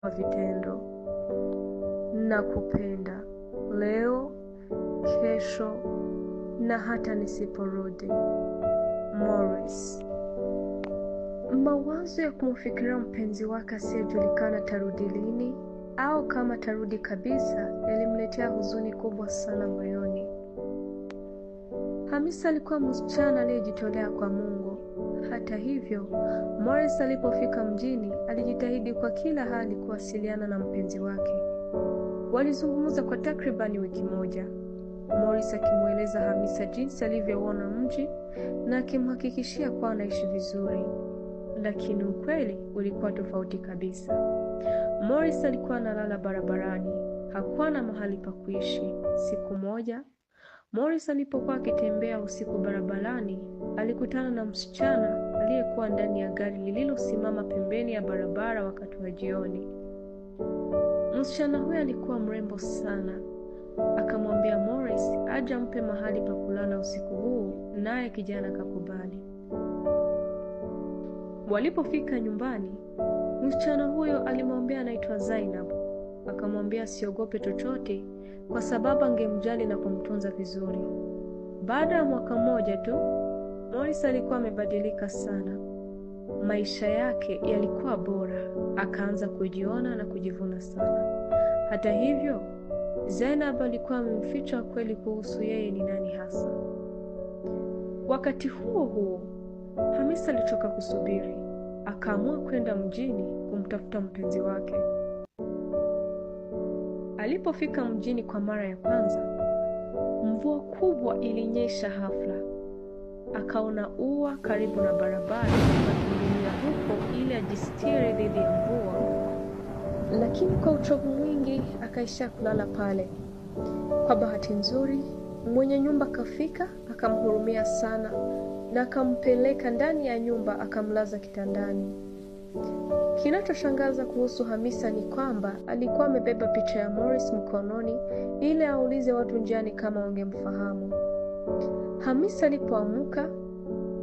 kwa vitendo. Nakupenda leo, kesho na hata nisiporudi. Morris. Mawazo ya kumfikiria mpenzi wake asiyejulikana tarudi lini au kama tarudi kabisa yalimletea huzuni kubwa sana moyoni. Hamisa alikuwa msichana aliyejitolea kwa Mungu. Hata hivyo, Morris alipofika mjini alijitahidi kwa kila hali kuwasiliana na mpenzi wake. Walizungumza kwa takribani wiki moja. Morris akimweleza Hamisa jinsi alivyoona mji na akimhakikishia kuwa anaishi vizuri. Lakini ukweli ulikuwa tofauti kabisa. Morris alikuwa analala barabarani, hakuwa na mahali pa kuishi. Siku moja, Morris alipokuwa akitembea usiku barabarani, alikutana na msichana aliyekuwa ndani ya gari lililosimama pembeni ya barabara wakati wa jioni. Msichana huyo alikuwa mrembo sana. Akamwambia Morris aje ampe mahali pa kulala usiku huu, naye kijana akakubali. Walipofika nyumbani, msichana huyo alimwambia anaitwa Zainab. Akamwambia asiogope chochote kwa sababu angemjali na kumtunza vizuri. Baada ya mwaka mmoja tu, Morris alikuwa amebadilika sana. Maisha yake yalikuwa bora, akaanza kujiona na kujivuna sana. Hata hivyo, Zainab alikuwa amemficha kweli kuhusu yeye ni nani hasa. Wakati huo huo, Hamisa alichoka kusubiri. Akaamua kwenda mjini kumtafuta mpenzi wake. Alipofika mjini kwa mara ya kwanza, mvua kubwa ilinyesha hafla. Akaona ua karibu na barabara, akakimbilia huko ili ajistiri dhidi ya mvua. Lakini kwa uchovu mwingi akaisha kulala pale. Kwa bahati nzuri, mwenye nyumba kafika, akamhurumia sana na akampeleka ndani ya nyumba akamlaza kitandani. Kinachoshangaza kuhusu Hamisa ni kwamba alikuwa amebeba picha ya Morris mkononi ili aulize watu njiani kama wangemfahamu. Hamisa alipoamka,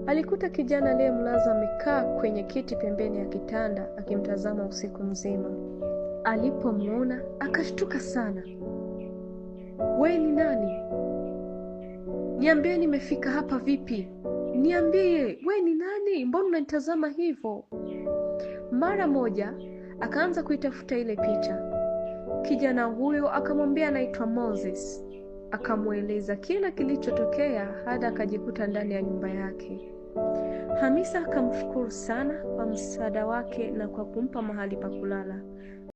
alikuta kijana aliyemlaza amekaa kwenye kiti pembeni ya kitanda akimtazama usiku mzima. Alipomuona, akashtuka sana. "Wewe ni nani? Niambie nimefika hapa vipi? Niambie, wewe ni nani? Mbona unanitazama hivyo?" Mara moja, akaanza kuitafuta ile picha. Kijana huyo akamwambia anaitwa Moses. Akamueleza kila kilichotokea hadi akajikuta ndani ya nyumba yake. Hamisa akamshukuru sana kwa msaada wake na kwa kumpa mahali pa kulala.